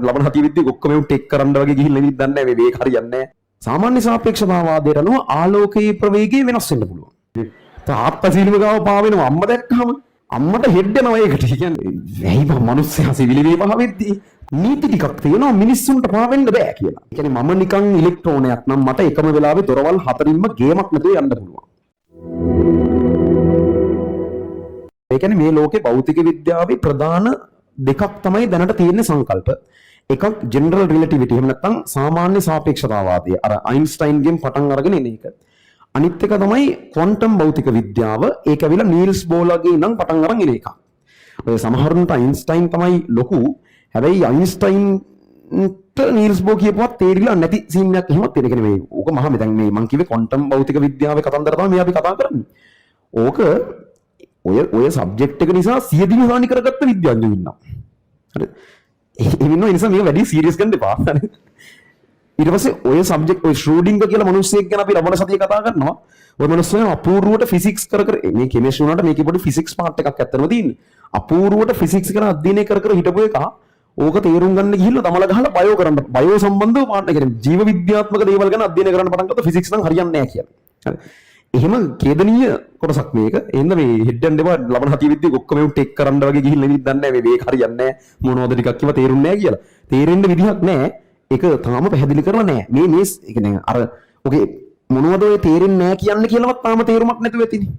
ලබන හතිය විද්‍යාව ඔක්කොම ටෙක් කරන්න වගේ ගිහිල්ලා ඉඳන් දන්නේ නැහැ මේක හරියන්නේ නැහැ. සාමාන්‍ය සාපේක්ෂතාවාදයට අනුව ආලෝකයේ ප්‍රවේගය වෙනස් වෙන්න පුළුවන්. තාත්තසීලිම ගාව පාවෙනවා අම්ම දැක්කම අම්මට හෙඩ් යනවා ඒකට. ඒ කියන්නේ ඇයි බං මිනිස්සයා සිවිලි වේපහ වෙද්දී නීති ටිකක් තියෙනවා මිනිස්සුන්ට පාවෙන්න බෑ කියලා. ඒ කියන්නේ මම නිකන් ඉලෙක්ට්‍රෝනයක් නම් මට එකම වෙලාවේ දොරවල් හතරින්ම ගේමක් නැතුව යන්න පුළුවන්. ඒ කියන්නේ මේ ලෝකේ භෞතික විද්‍යාවේ ප්‍රධාන දෙකක් තමයි දැනට තියෙන සංකල්ප. එකක් ජෙනරල් රිලටිවිටි එහෙම නැත්නම් සාමාන්‍ය සාපේක්ෂතාවාදය. අර අයින්ස්ටයින්ගෙන් පටන් අරගෙන එන එක. අනිත් එක තමයි ක්වොන්ටම් භෞතික විද්‍යාව. ඒක ඇවිල්ලා නීල්ස් බෝලගේ ඉඳන් පටන් අරන් එන එකක්. ඔය සමහරුන්ට අයින්ස්ටයින් තමයි ලොකු. හැබැයි අයින්ස්ටයින්ට නීල්ස් බෝ කියපුවත් තේරිලා නැති සීන් එකක් එහෙමත් තියෙන. කියන්නේ මේ ඕක මහා මෙතන මේ මං කිව්වේ ක්වොන්ටම් භෞතික විද්‍යාවේ කතන්දර තමයි මේ අපි කතා කරන්නේ. ඕක ඔය සබ්ජෙක්ට් එක නිසා සියදිවි හානි කරගත්ත විද්‍යාඥයෝ ඉන්නවා. හරි. ඒ නිසා මේක වැඩි සීරියස් ගන්න එපා. ඊට පස්සේ ඔය සබ්ජෙක්ට් ඔය ශ්‍රෝඩින්ගර් කියලා මිනිස්සෙක් ගැන අපි ලබන සතියේ කතා කරනවා. ඔය මිනිස්සයා අපූර්වවට ෆිසික්ස් කර මේ කෙමිස්ට්‍රි වුණාට මේකේ පොඩි ෆිසික්ස් පාර්ට් එකක් ඇත්තටම තියෙන්නේ. අපූර්වවට ෆිසික්ස් ගැන අධ්‍යයනය කර හිටපු එක ඕක තේරුම් ගන්න ගිහිල්ලා තමල ගහලා බයෝ කරන්න බයෝ සම්බන්ධව පාර්ට් එක කියන්නේ ජීව විද්‍යාත්මක දේවල් ගැන අධ්‍යයනය කරන්න පටන් ගත්තා ෆිසික්ස් නම් හරියන්නේ නැහැ කියලා. හරි. එහෙම ඛේදනීය කොටසක් මේක. එහෙනම් මේ හෙඩ් ඇන්ඩ් දෙපා ලබන හතිය විද්‍යාව ඔක්කොම ටෙක් කරන්න වගේ ගිහිල්ලා ඉඳන් දන්නේ නැහැ මේක හරියන්නේ නැහැ මොනවද ටිකක් කිව්ව තේරුන්නේ නැහැ කියලා. තේරෙන්න විදිහක් නැහැ. ඒක තාම පැහැදිලි කරලා නැහැ. මේ කියන්නේ අර ඔගේ මොනවද ඔය තේරෙන්නේ නැහැ කියන්නේ කියලාවත් තාම තේරුමක් නැතුව ඇතිනේ.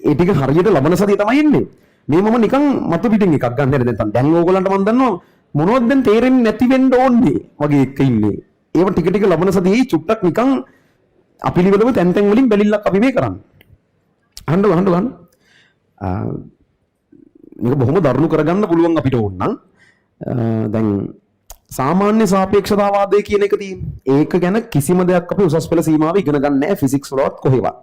ඒ ටික හරියට ලබන සතිය තමයි එන්නේ. මේ මම නිකන් මතු පිටින් එකක් ගන්න හැද දැන් ඕගොල්ලන්ට මම දන්නවා මොනවද දැන් තේරෙන්නේ නැති වෙන්න ඕනේ වගේ එක ඉන්නේ. ඒව ටික ටික ලබන සතියේ චුට්ටක් නිකන් අපිලිවලම තැන් තැන් වලින් බැලිල්ලක් අපි මේ කරන්නේ. අහන්න ගන්න. මේක බොහොම දරුණු කරගන්න පුළුවන් අපිට ඕන නම් දැන් සාමාන්‍ය සාපේක්ෂතාවාදය කියන එක තියෙන්නේ. ඒක ගැන කිසිම දෙයක් අපි උසස් පෙළ සීමාව ඉගෙන ගන්න නැහැ ෆිසික්ස් වලවත් කොහෙවත්.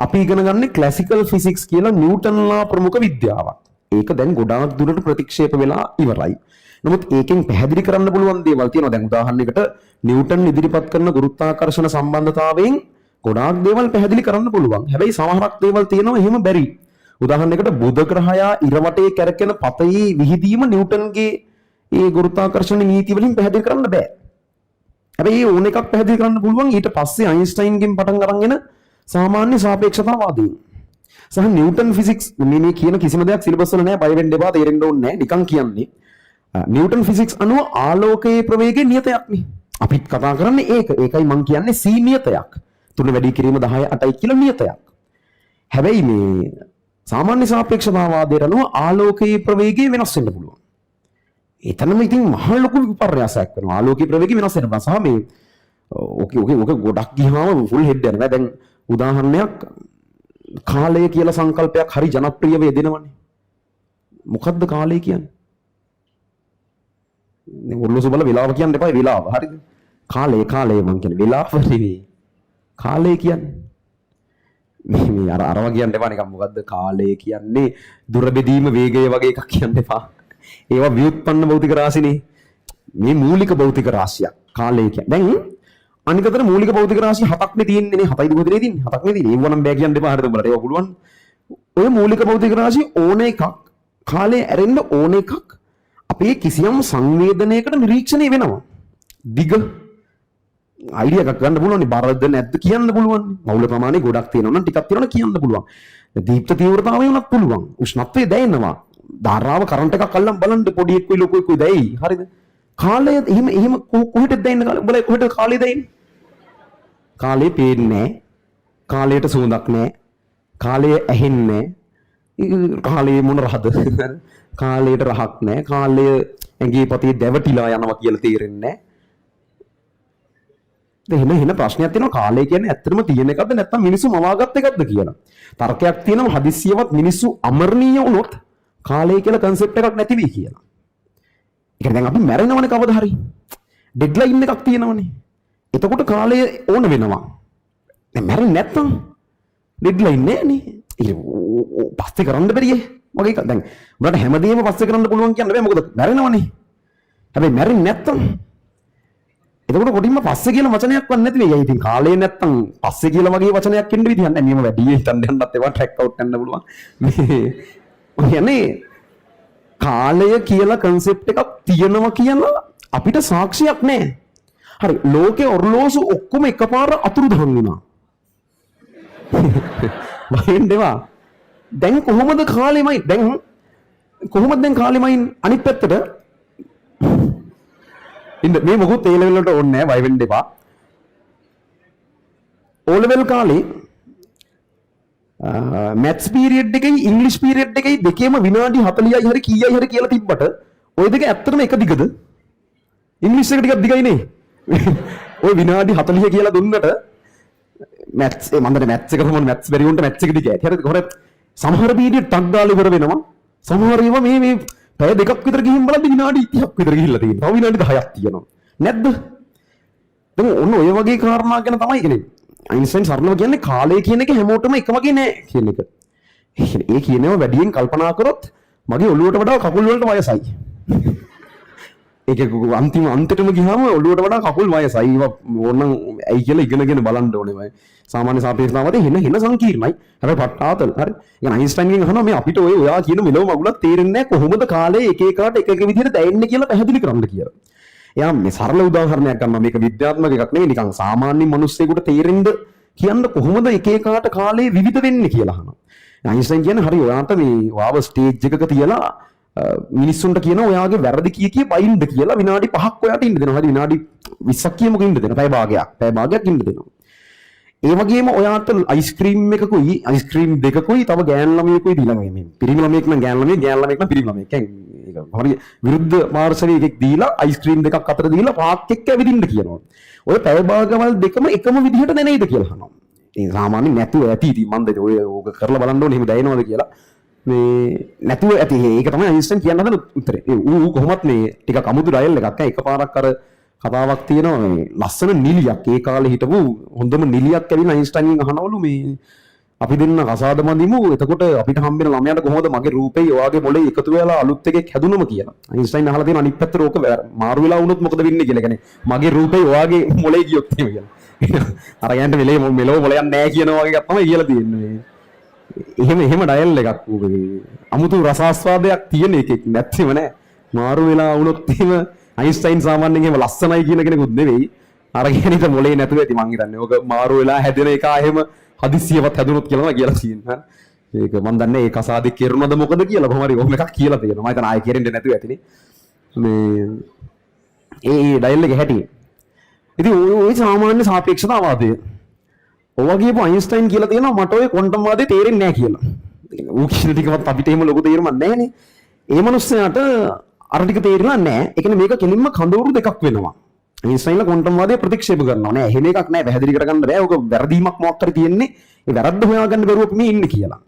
අපි ඉගෙන ගන්නේ ක්ලාසිකල් ෆිසික්ස් කියලා නිව්ටන්ලා ප්‍රමුඛ විද්‍යාවක්. ඒක දැන් ගොඩාක් දුරට ප්‍රතික්ෂේප වෙලා ඉවරයි. නමුත් ඒකෙන් පැහැදිලි කරන්න පුළුවන් දේවල් තියෙනවා. දැන් උදාහරණයකට නිව්ටන් ඉදිරිපත් කරන ගුරුත්වාකර්ෂණ සම්බන්ධතාවයෙන් ගොඩාක් දේවල් පැහැදිලි කරන්න පුළුවන්. හැබැයි සමහරක් දේවල් තියෙනවා එහෙම බැරි. උදාහරණයකට බුධ ග්‍රහයා ඉර වටේ කැරකෙන පතේ විහිදීම නිව්ටන්ගේ ඒ ගුරුත්වාකර්ෂණ නීති වලින් පැහැදිලි කරන්න බෑ. හැබැයි ඕන එකක් පැහැදිලි කරන්න පුළුවන් ඊට පස්සේ අයින්ස්ටයින්ගෙන් පටන් අරගෙන සාමාන්‍ය සාපේක්ෂතාවාදයෙන්. සහ නිව්ටන් ෆිසික්ස් මේ කියන කිසිම දෙයක් සිලබස් වල නෑ බය වෙන්න එපා තේරෙන්න ඕනේ නෑ නිකන් කියන්නේ. නිව්ටන් ෆිසික්ස් අනුව ආලෝකයේ ප්‍රවේගය නියතයක් නේ. අපිත් කතා කරන්නේ ඒක. ඒකයි මම කියන්නේ c නියතයක්. 3 වැඩි කිරීම 10 8යි කියලා නියතයක්. හැබැයි මේ සාමාන්‍ය සාපේක්ෂතාවාදයට අනුව ආලෝකයේ ප්‍රවේගය වෙනස් වෙන්න පුළුවන්. එතනම ඉතින් මහ ලොකු විපර්යාසයක් වෙනවා. ආලෝකයේ ප්‍රවේගය වෙනස් වෙනවා. සහ මේ ඕක ගොඩක් ගියාම ෆුල් හෙඩ් යනවා. දැන් උදාහරණයක් කාලය කියලා සංකල්පයක් හරි ජනප්‍රිය වේදෙනවනේ. මොකද්ද කාලය කියන්නේ? ඔරලෝසු බල වෙලාව කියන්න එපා වෙලාව. හරිද? කාලය මං කියන්නේ වෙලාව නෙවෙයි. කාලය කියන්නේ මේ අරවා කියන්න එපා නිකන් මොකද්ද කාලය කියන්නේ දුර බෙදීම වේගය වගේ එකක් කියන්න එපා. ඒවා ව්‍යුත්පන්න භෞතික රාශිනේ. මේ මූලික භෞතික රාශියක් කාලය කියන්නේ. දැන් අනික අතර මූලික භෞතික රාශි 7ක් නේ තියෙන්නේ නේ 7යි දුකදේ තියෙන්නේ 7ක් නේ තියෙන්නේ. ඒව නම් බෑ කියන්න එපා. හරිද උඹලට ඒවා පුළුවන්. ඔය මූලික භෞතික රාශි ඕන එකක් කාලය ඇරෙන්න ඕන එකක් අපේ කිසියම් සංවේදනයකට නිරීක්ෂණය වෙනවා. දිග අයිඩියා එකක් ගන්න පුළුවන් නේ බරද නැද්ද කියන්න පුළුවන්. මවුල ප්‍රමාණය ගොඩක් තියෙනවා නම් ටිකක් තියෙනවා කියන්න පුළුවන්. දීප්ත තීව්‍රතාවය උනත් පුළුවන්. උෂ්ණත්වය දැනෙනවා. ධාරාව කරන්ට් එකක් අල්ලන් බලන්න පොඩි එක්කුයි ලොකු එක්කුයි දැයි. හරිද? කාලය එහෙම කොහෙටද දැනෙන්නේ කාලය? උඹලා කොහෙටද කාලය දැනෙන්නේ? කාලය පේන්නේ නැහැ. කාලයට සුවඳක් නැහැ. කාලය ඇහෙන්නේ නැහැ. කාලයේ මොන රහද? කාලයට රහක් නැහැ. කාලය ඇඟේ පතේ දැවටිලා යනවා කියලා තේරෙන්නේ නැහැ. එහෙම ප්‍රශ්නයක් තියෙනවා කාලය කියන්නේ ඇත්තටම තියෙන එකක්ද නැත්නම් මිනිස්සු මවාගත් එකක්ද කියලා. තර්කයක් තියෙනවා හදිස්සියවත් මිනිස්සු අමරණීය වුණොත් කාලය කියලා concept එකක් නැති වෙයි කියලා. ඒ කියන්නේ දැන් අපි මැරෙනවනේ කවදා හරි. ඩෙඩ්ලයින් එකක් තියෙනවනේ. එතකොට කාලය ඕන වෙනවා. දැන් මැරෙන්නේ නැත්නම් ඩෙඩ්ලයින් නැහැනේ. පස්සේ කරන්න බැරියේ. වගේ එකක්. දැන් උඹලට හැමදේම පස්සේ කරන්න පුළුවන් කියන්න බෑ මොකද මැරෙනවනේ. හැබැයි මැරෙන්නේ නැත්තම් එතකොට කොටින්ම පස්සේ කියලා වචනයක් වත් නැති වෙයි. ඉතින් කාලේ නැත්තම් පස්සේ කියලා වගේ වචනයක් එන්න විදිහක් නැහැ. මේව වැඩි හිතන්න යන්නත් ඒවා ට්‍රැක් අවුට් කරන්න පුළුවන්. මේ කියන්නේ කාලය කියලා concept එකක් තියෙනවා කියන අපිට සාක්ෂියක් නැහැ. හරි ලෝකේ ඔර්ලෝසු ඔක්කොම එකපාර අතුරුදහන් වුණා. වහින්නවා. දැන් කොහොමද කාලෙමයි දැන් කොහොමද දැන් කාලෙමයි අනිත් පැත්තට ඉන්න මේ මොකුත් ඒ ලෙවල් වලට ඕනේ නැහැ වයි වෙන්න එපා. ඕ ලෙවල් කාලේ මැත්ස් පීරියඩ් එකයි ඉංග්‍රීසි පීරියඩ් එකයි දෙකේම විනාඩි 40යි හරි කීයයි හරි කියලා තිබ්බට ওই දෙක ඇත්තටම එක දිගද? ඉංග්‍රීසි එක ටිකක් දිගයි නේ. ওই විනාඩි 40 කියලා දුන්නට මැත්ස් මන්දට මැත්ස් එක තමයි මැත්ස් බැරි වුණට මැත්ස් එක දිගයි. හරිද? කොහොමද සමහර පීරියඩ් ටක් ගාලා ඉවර වෙනවා. සමහර ඒවා මේ පැය දෙකක් විතර ගිහින් බලද්දි විනාඩි 30ක් විතර ගිහිල්ලා තියෙනවා. තව විනාඩි 10ක් තියෙනවා. නැද්ද? දැන් ඔන්න ඔය වගේ කාරණා ගැන තමයි කියන්නේ. අයින්ස්ටයින් සරලව කියන්නේ කාලය කියන එක හැමෝටම එක වගේ නෑ කියන එක. ඒ කියනවා වැඩියෙන් කල්පනා කරොත් මගේ ඔළුවට වඩා කකුල් වලට වයසයි. ඒක අන්තිමටම ගියාම ඔළුවට වඩා කකුල් වයසයි. ඒවා ඕනනම් ඇයි කියලා ඉගෙනගෙන බලන්න ඕනේ. සාමාන්‍ය සාපේක්ෂතාවයට හෙන සංකීර්ණයි. හැබැයි පට්ටාතල්. හරි. ඒ අයින්ස්ටයින්ගෙන් අහනවා මේ අපිට ඔයා කියන මෙලොව මගුලක් තේරෙන්නේ නැහැ කොහොමද කාලේ එක එකාට එක එක විදිහට දැනෙන්නේ කියලා පැහැදිලි කරන්න කියලා. එයා මේ සරල උදාහරණයක් ගන්නවා. මේක විද්‍යාත්මක එකක් නෙවෙයි නිකන් සාමාන්‍ය මිනිස්සෙකුට තේරෙන්න කියන්න කොහොමද එක එකාට කාලේ විවිධ වෙන්නේ කියලා අහනවා. අයින්ස්ටයින් කියන්නේ හරි ඔයාට මේ වාව ස්ටේජ් එකක තියලා මිනිස්සුන්ට කියන ඔයාගේ වැරදි කිය බයින්ද කියලා විනාඩි 5ක් ඔයාට ඉන්න දෙනවා. හරි විනාඩි 20ක් කියමුකෝ ඉන්න දෙනවා. පැය භාගයක් ඉන්න දෙනවා. ඒ වගේම ඔයාට අයිස්ක්‍රීම් එකකුයි අයිස්ක්‍රීම් දෙකකුයි තව ගෑන් ළමයෙකුයි දීලා මේ පිරිමි ළමයෙක් නම් ගෑන් ළමයෙක් නම් පිරිමි ළමයෙක්. ඒක හරි විරුද්ධ පාර්ශවයේ එකෙක් දීලා අයිස්ක්‍රීම් දෙකක් අතර දීලා පාක් එක්ක ඇවිදින්න කියනවා. ඔය පැය භාගවල් දෙකම එකම විදිහට දැනෙයිද කියලා අහනවා. ඒ සාමාන්‍යයෙන් නැතුව ඇති ඉතින් මන්ද ඔය ඕක කරලා බලන්න ඕනේ එහෙම දැනෙනවද කියලා. මේ නැතුව ඇති ඒක තමයි අයින්ස්ටයින් කියන්න හදන උත්තරේ. ඌ කොහොමත් මේ ටිකක් අමුතු ඩයල් එකක් එකපාරක් අර කතාවක් තියෙනවා මේ ලස්සන නිලියක් ඒ කාලේ හිටපු හොඳම නිලියක් ඇවිල්ලා අයින්ස්ටයින්ගෙන් අහනවලු මේ අපි දෙන්න කසාද මදිමු එතකොට අපිට හම්බෙන ළමයාට කොහොමද මගේ රූපේ ඔයාගේ මොලේ එකතු වෙලා අලුත් එකෙක් හැදුනම කියලා. අයින්ස්ටයින් අහලා තියෙන අනිත් පැත්තට ඕක මාරු වෙලා වුණොත් මොකද වෙන්නේ කියලා. කියන්නේ මගේ රූපේ ඔයාගේ මොලේ ගියොත් එහෙම කියලා. අර යන්ට මෙලෝ මොලයක් නැහැ කියනවා වගේ එකක් තමයි කියලා තියෙන්නේ. එහෙම ඩයල් එකක් ඌගේ. අමුතු රසාස්වාදයක් තියෙන එකෙක් නැත්නම් නෑ. මාරු වෙලා වුණොත් එහෙම අයින්ස්ටයින් සාමාන්‍යයෙන් එහෙම ලස්සනයි කියන කෙනෙකුත් නෙවෙයි. අර කියනිට මොලේ නැතුව ඇති මං හිතන්නේ. ඕක මාරු වෙලා හැදෙන එක එහෙම හදිස්සියවත් හැදුනොත් කියලා කියලා තියෙනවා. ඒක මන් දන්නේ ඒ කසාදේ කෙරුණද මොකද කියලා කොහොම හරි ඔහොම එකක් කියලා තියෙනවා. මම හිතන්නේ ආයෙ කෙරෙන්නේ නැතුව ඇතිනේ. මේ ඒ ඩයල් එක හැටි. ඉතින් ওই සාමාන්‍ය සාපේක්ෂතාවාදය. ඔවා කියපු අයින්ස්ටයින් කියලා තියෙනවා මට ඔය ක්වොන්ටම් වාදේ තේරෙන්නේ නැහැ කියලා. ඌ කියන ටිකවත් අපිට එහෙම ලොකු තේරුමක් නැහැනේ. ඒ මනුස්සයාට අර ටික තේරෙලා නැහැ. ඒ කියන්නේ මේක කෙලින්ම කඳවුරු දෙකක් වෙනවා. අයින්ස්ටයින්ලා ක්වොන්ටම් වාදය ප්‍රතික්ෂේප කරනවා. නෑ එහෙම එකක් නෑ පැහැදිලි කරගන්න බෑ. ඕක වැරදීමක් මොකක් හරි තියෙන්නේ. ඒ වැරද්ද හොයාගන්න බැරුව අපි මේ ඉන්නේ කියලා.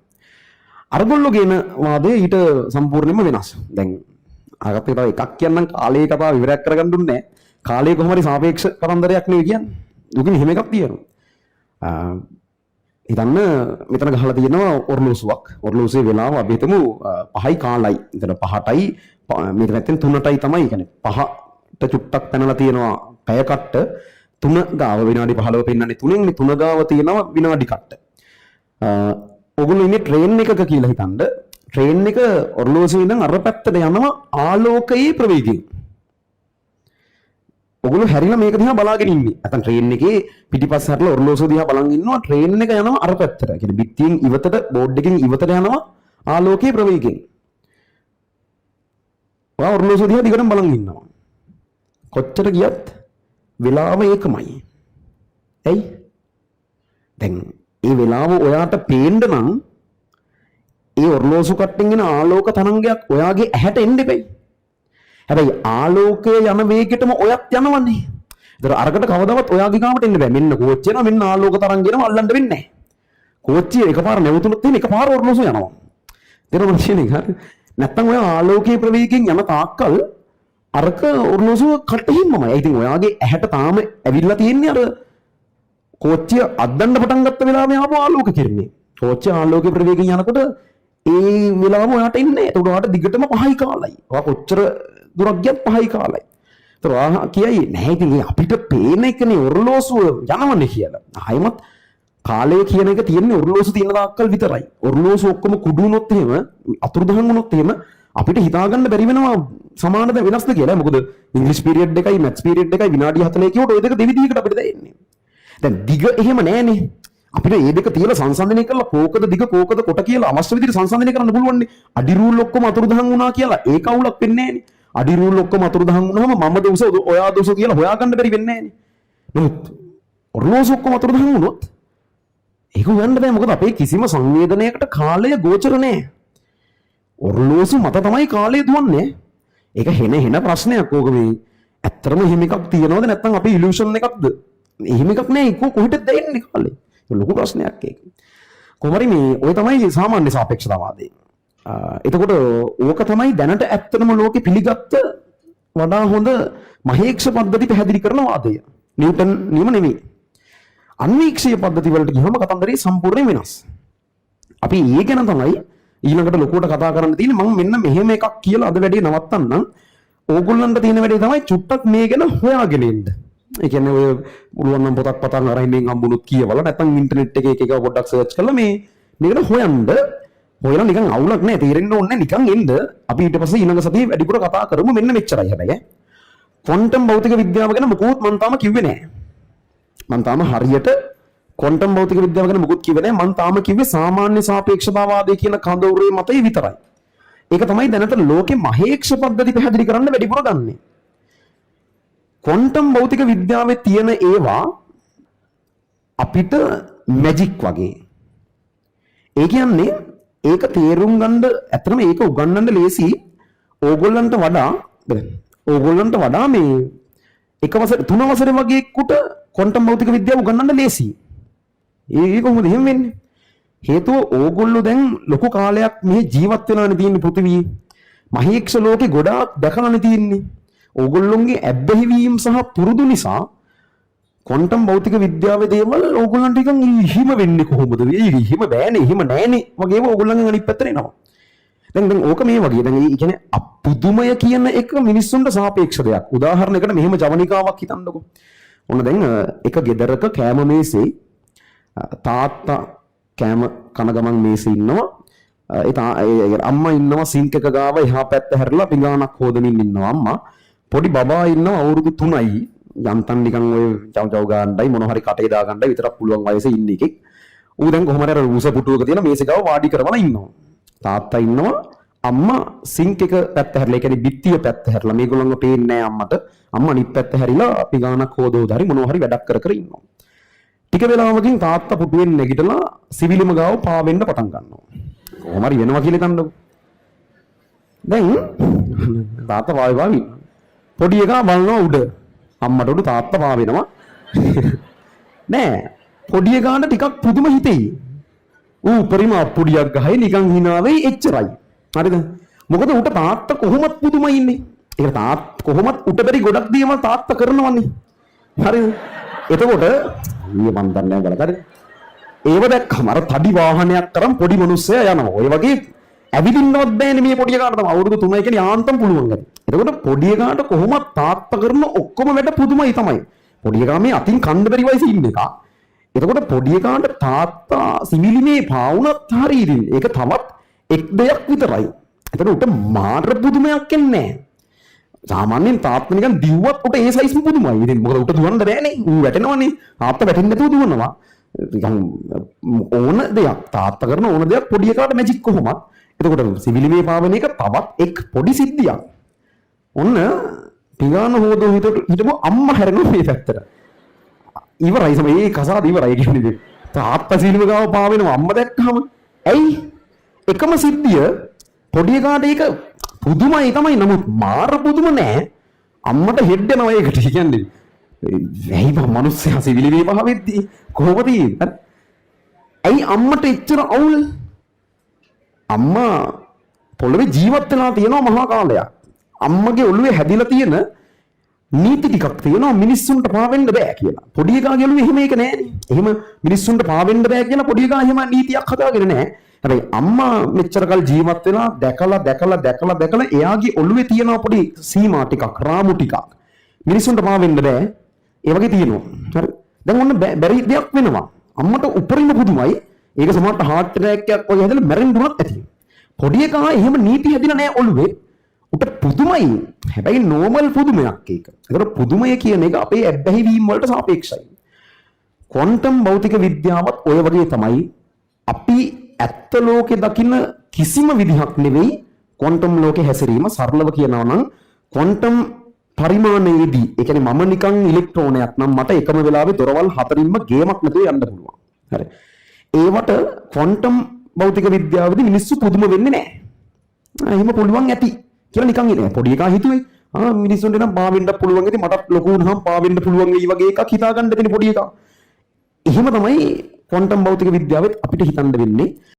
අරගොල්ලෝ කියන වාදය ඊට සම්පූර්ණයෙන්ම වෙනස්. දැන් අරකට තව එකක් කියන්නම් කාලයේ කතාව විවරයක් කරගන්න දුන්නේ නෑ. කාලය කොහොම හරි සාපේක්ෂ කතන්දරයක් නෙවෙයි කියන්නේ. දුකින් එහෙම එකක් තියෙනවා. හිතන්න මෙතන ගහලා තියෙනවා ඔර්ලෝසුවක්. ඔර්ලෝසුවේ වෙලාව අපි හිතමු 5යි කාලයි. එතන 5ටයි මේක නැත්නම් 3ටයි තමයි. කියන්නේ 5ට චුට්ටක් පැනලා තියෙනවා පැය කට්ට. 3 ගාව විනාඩි 15 පෙන්නන්නේ 3න් 3 ගාව තියෙනවා විනාඩි කට්ට. ඔගොල්ලෝ ඉන්නේ ට්‍රේන් එකක කියලා හිතන්න. ට්‍රේන් එක ඔර්ලෝසුවේ ඉඳන් අර පැත්තට යනවා ආලෝකයේ ප්‍රවේගයෙන්. ඔගොල්ලෝ හැරිලා මේක දිහා බලාගෙන ඉන්නේ. නැත්නම් ට්‍රේන් එකේ පිටිපස්ස හැරලා ඔර්ලෝසුව දිහා බලන් ඉන්නවා. ට්‍රේන් එක යනවා අර පැත්තට. ඒ කියන්නේ බිත්තියෙන් ඉවතට බෝඩ් එකකින් ඉවතට යනවා ආලෝකයේ ප්‍රවේගයෙන්. ඔයා ඔර්ලෝසුව දිහා දිගටම බලන් ඉන්නවා. කොච්චර ගියත් වෙලාව ඒකමයි. ඇයි? දැන් ඒ වෙලාව ඔයාට පේන්න නම් ඒ ඔර්ලෝසු කට්ටෙන් එන ආලෝක තරංගයක් ඔයාගේ ඇහැට එන්න එපයි. හැබැයි ආලෝකය යන වේගෙටම ඔයත් යනවන්නේ. ඒතර අරකට කවදාවත් ඔයාගේ ගාමට එන්න බෑ. මෙන්න කෝච්චිය යනවා මෙන්න ආලෝක තරංගෙනම අල්ලන්න වෙන්නේ නැහැ. කෝච්චිය එකපාර නැවතුනොත් තියෙන එකපාර ඔර්ලෝසුව යනවා. තේරුණාද කියන්නේ? හරි. නැත්තම් ඔය ආලෝකයේ ප්‍රවේගයෙන් යන තාක්කල් අරක ඔර්ලෝසුව කට්ටින්මමයි. ඉතින් ඔයාගේ ඇහැට තාම ඇවිල්ලා තියෙන්නේ අර කෝච්චිය අද්දන්න පටන් ගත්ත වෙලාවේ ආපු ආලෝක කිරණේ. කෝච්චිය ආලෝකයේ ප්‍රවේගයෙන් යනකොට ඒ වෙලාව ඔයාට ඉන්නේ. ඒකට ඔයාට දිගටම 5යි කාලයි. ඔයා කොච්චර දුරක් ගියත් 5යි කාලයි. ඒතර ඔයා කියයි නැහැ ඉතින් අපිට පේන එකනේ ඔර්ලෝසුව යනවනේ කියලා. ආයෙමත් කාලය කියන එක තියෙන්නේ ඔර්ලෝසුව තියෙන තාක්කල් විතරයි. ඔර්ලෝසුව ඔක්කොම කුඩු වුණොත් එහෙම අතුරුදහන් වුණොත් එහෙම අපිට හිතාගන්න බැරි වෙනවා සමානද වෙනස්ද කියලා. මොකද ඉංග්‍රීසි පීරියඩ් එකයි මැත්ස් පීරියඩ් එකයි විනාඩි 40 කියවට ඔය දෙක දෙවිදිහකට අපිට දැනෙන්නේ. දැන් දිග එහෙම නෑනේ. අපිට මේ දෙක තියලා සංසන්දනය කරලා කෝකද දිග කෝකද කොට කියලා අවශ්‍ය විදිහට සංසන්දනය කරන්න පුළුවන් නේ. අඩි රූල් ඔක්කොම අතුරුදහන් වුණා කියලා ඒක අවුලක් වෙන්නේ නෑනේ. අඩි රූල් ඔක්කොම අතුරුදහන් වුණාම මම දවස ඔයා දවස කියලා හොයාගන්න බැරි වෙන්නේ නෑනේ. නමුත් ඔරලෝසු ඔක්කොම අතුරුදහන් වුණොත් ඒක හොයන්න බෑ. මොකද අපේ කිසිම සංවේදනයකට කාලය ගෝචර නෑ. ඔරලෝසු මත තමයි කාලය දුවන්නේ. ඒක හෙන ප්‍රශ්නයක්. ඕක මේ ඇත්තටම එහෙම එකක් තියනවද නැත්නම් අපේ ඉලියුෂන් එකක්ද? එහෙම එකක් නෑ. ඒක කොහෙටද දෙන්නේ කාලේ? ලොකු ප්‍රශ්නයක් ඒක. කොහොමරි මේ ඔය තමයි සාමාන්‍ය සාපේක්ෂතාවාදය. එතකොට ඕක තමයි දැනට ඇත්තටම ලෝකෙ පිළිගත්ත වඩා හොඳ මහේක්ෂ පද්ධති පැහැදිලි කරන වාදය. නිව්ටන් නියම නෙමෙයි. අන්වීක්ෂීය පද්ධති වලට ගියම කතන්දරේ සම්පූර්ණයෙන් වෙනස්. අපි ඒ ගැන තමයි ඊළඟට ලොකුවට කතා කරන්න තියෙන්නේ. මම මෙන්න මෙහෙම එකක් කියලා අද වැඩේ නවත්තන්නම්. ඕගොල්ලන්ට තියෙන වැඩේ තමයි චුට්ටක් මේ ගැන හොයාගෙන ඉන්න. ඒ කියන්නේ ඔය පුළුවන් නම් පොතක් පතන් අරන් මේන් හම්බුනොත් කියවලා නැත්නම් ඉන්ටර්නෙට් එකේ එක පොඩ්ඩක් සර්ච් කරලා මේ මේකට හොයලා නිකන් අවුලක් නැහැ. තේරෙන්න ඕනේ නිකන් එන්න. අපි ඊට පස්සේ ඊළඟ සතියේ වැඩිපුර කතා කරමු. මෙන්න මෙච්චරයි හැබැයි. ක්වොන්ටම් භෞතික විද්‍යාව ගැන මොකුත් මම තාම කිව්වේ නැහැ. මම තාම හරියට ක්වොන්ටම් භෞතික විද්‍යාව ගැන මොකුත් කිව්වේ නැහැ. මම තාම කිව්වේ සාමාන්‍ය සාපේක්ෂතාවාදය කියන කඳවුරේ මතය විතරයි. ඒක තමයි දැනට ලෝකේ මහේක්ෂ පද්ධති පැහැදිලි කරන්න වැඩිපුර ගන්නෙ. ක්වොන්ටම් භෞතික විද්‍යාවේ තියෙන ඒවා අපිට මැජික් වගේ. ඒ කියන්නේ ඒක තේරුම් ගන්න ඇත්තටම ඒක උගන්වන්න ලේසි. ඕගොල්ලන්ට වඩා මේ එක වසර 3 වසර වගේ කුට ක්වොන්ටම් භෞතික විද්‍යාව උගන්වන්න ලේසි. ඒක කොහොමද එහෙම වෙන්නේ? හේතුව ඕගොල්ලෝ දැන් ලොකු කාලයක් මේ ජීවත් වෙලානේ තියෙන්නේ පෘථිවියේ. මහේක්ෂ ලෝකේ ගොඩාක් දැකලානේ තියෙන්නේ. ඕගොල්ලොන්ගේ ඇබ්බැහිවීම සහ පුරුදු නිසා ක්වොන්ටම් භෞතික විද්‍යාවේ දේවල් ඕගොල්ලන්ට නිකන් හිම වෙන්නේ කොහොමද? හිම බෑනේ, හිම නෑනේ වගේම ඕගොල්ලන්ගෙන් අනිත් පැත්තට එනවා. දැන් ඕක මේ වගේ. දැන් ඒ කියන්නේ අපුදුමය කියන එක මිනිස්සුන්ට සාපේක්ෂ දෙයක්. උදාහරණයකට මෙහෙම ජවනිකාවක් හිතන්නකෝ. ඔන්න දැන් එක ගෙදරක කෑම මේසේ තාත්තා කෑම කන ගමන් මේසේ ඉන්නවා. ඒ අම්මා ඉන්නවා සින්ක් එක ගාව එහා පැත්ත හැරිලා පිඟානක් හොදමින් ඉන්නවා අම්මා. පොඩි බබා ඉන්නවා අවුරුදු 3යි. යන්තම් නිකන් ඔය චව් ගන්නයි මොන හරි කටේ දා ගන්නයි විතරක් පුළුවන් වයසේ ඉන්න එකෙක්. ඌ දැන් කොහොම හරි අර ඌස පුටුවක තියෙන මේසේ ගාව වාඩි කරවලා ඉන්නවා. තාත්තා ඉන්නවා අම්මා සින්ක් එක පැත්ත හැරිලා ඒ කියන්නේ බිත්තිය පැත්ත හැරිලා මේගොල්ලන්ව පේන්නේ නැහැ අම්මට. අම්මා අනිත් පැත්ත හැරිලා පිඟානක් හොදෝදාරි මොන හරි වැඩක් කර ඉන්නවා. ටික වෙලාවකින් තාත්තා පුටුවෙන් නැගිටලා සිවිලිම ගාව පාවෙන්න පටන් ගන්නවා. කොහොම හරි වෙනවා කියලා හිතන්නකෝ. දැන් තාත්තා වායි පොඩි එකා බලනවා උඩ. අම්මට උඩ තාත්තා පාවෙනවා. නෑ පොඩි එකාට ටිකක් පුදුම හිතෙයි. ඌ පරිම පොඩියක් ගහයි නිකන් hina වෙයි එච්චරයි. හරිද? මොකද උට තාත්තා කොහොමත් පුදුමයි ඉන්නේ. ඒක කොහොමත් උට බැරි ගොඩක් දේවල් තාත්තා කරනවනේ. හරිද? එතකොට ඊයේ මන් දන්නේ නැහැ බලන්න. ඒව දැක්කම අර තඩි වාහනයක් තරම් පොඩි මිනිස්සයා යනවා. ඔය වගේ ඇවිදින්නවත් බෑනේ මේ පොඩි එකාට. තමයි අවුරුදු 3යි කියන්නේ යාන්තම් පුළුවන් ගැන. එතකොට පොඩි එකාට කොහොමත් තාත්තා කරන ඔක්කොම වැඩ පුදුමයි තමයි. පොඩි එකා මේ අතින් කන්න බැරි වයසේ ඉන්න එක. එතකොට පොඩි එකාට තාත්තා සිවිලිමේ පාවුණත් හරි ඉතින් ඒක තවත් එක් දෙයක් විතරයි. එතකොට උට මාර පුදුමයක් එන්නේ නැහැ. සාමාන්‍යයෙන් තාත්තා නිකන් දිව්වත් උට ඒ සයිස්ම පුදුමයි. ඉතින් මොකද උට දුවන්න බෑනේ. ඌ වැටෙනවනේ. තාත්තා වැටෙන්නේ නැතුව දුවනවා. නිකන් ඕන දෙයක් තාත්තා කරන ඕන දෙයක් පොඩි එකාට මැජික් කොහොමද? එතකොට සිවිලිමේ පාවන එක තවත් එක් පොඩි සිද්ධියක්. ඔන්න පිඟාන හොදෝ හිටපු අම්මා හැරෙනවා මේ පැත්තට. ඉවරයි මේ කසාද ඉවරයි කියන්නේ. තාත්තා සිවිලිම ගාව පාවෙනවා අම්මා දැක්කම. ඇයි? එකම සිද්ධිය පොඩි එකාට ඒක පුදුමයි තමයි. නමුත් මාර පුදුම නෑ. අම්මට හෙඩ් යනවා ඒකට. කියන්නේ ඇයි මම මිනිස්සයා සිවිලිමේ පාවෙද්දී කොහොමද තියෙන්නේ? ඇයි අම්මට එච්චර අවුල්? අම්මා පොළවේ ජීවත් වෙලා තියෙනවා මහා කාලයක්. අම්මගේ ඔළුවේ හැදිලා තියෙන නීති ටිකක් තියෙනවා මිනිස්සුන්ට පාවෙන්න බෑ කියලා. පොඩි එකාගේ ඔළුවේ එහෙම එක නෑනේ. එහෙම මිනිස්සුන්ට පාවෙන්න බෑ කියලා පොඩි එකා එහෙම නීතියක් හදාගෙන නෑ. හැබැයි අම්මා මෙච්චර කල් ජීවත් වෙලා දැකලා එයාගේ ඔළුවේ තියෙන පොඩි සීමා ටිකක් රාමු ටිකක් මිනිස්සුන්ට පාවෙන්න බෑ. ඒ වගේ තියෙනවා. හරි. දැන් ඔන්න බැරි දෙයක් වෙනවා. අම්මට උපරිම පුදුමයි. ඒක සමහරට heart attack එකක් වගේ හැදලා මැරෙන්න උනත් ඇති. පොඩි එකා එහෙම නීති හැදිලා නැහැ ඔළුවේ. උට පුදුමයි. හැබැයි නෝමල් පුදුමයක් ඒක. ඒකට පුදුමය කියන එක අපේ ඇබ්බැහි වීම වලට සාපේක්ෂයි. ක්වොන්ටම් භෞතික විද්‍යාවත් ඔය වගේ තමයි. අපි ඇත්ත ලෝකේ දකින්න කිසිම විදිහක් නෙවෙයි ක්වොන්ටම් ලෝකේ හැසිරීම. සරලව කියනවා නම් ක්වොන්ටම් පරිමාණයේදී ඒ කියන්නේ මම නිකන් ඉලෙක්ට්‍රෝනයක් නම් මට එකම වෙලාවේ දොරවල් හතරින්ම ගේමක් නැතුව යන්න පුළුවන්. හරි. ඒවට ක්වොන්ටම් භෞතික විද්‍යාවේදී මිනිස්සු පුදුම වෙන්නේ නැහැ. එහෙම පුළුවන් ඇති කියලා නිකන් ඉන්නේ. පොඩි එකා හිතුවේ මිනිස්සුන්ට නම් පාවෙන්න පුළුවන් ඇති මටත් ලොකු වුණාම පාවෙන්න පුළුවන් වෙයි වගේ එකක් හිතාගන්න දෙන්නේ පොඩි එකා. එහෙම තමයි ක්වොන්ටම් භෞතික විද්‍යාවෙත් අපිට හිතන්න වෙන්නේ.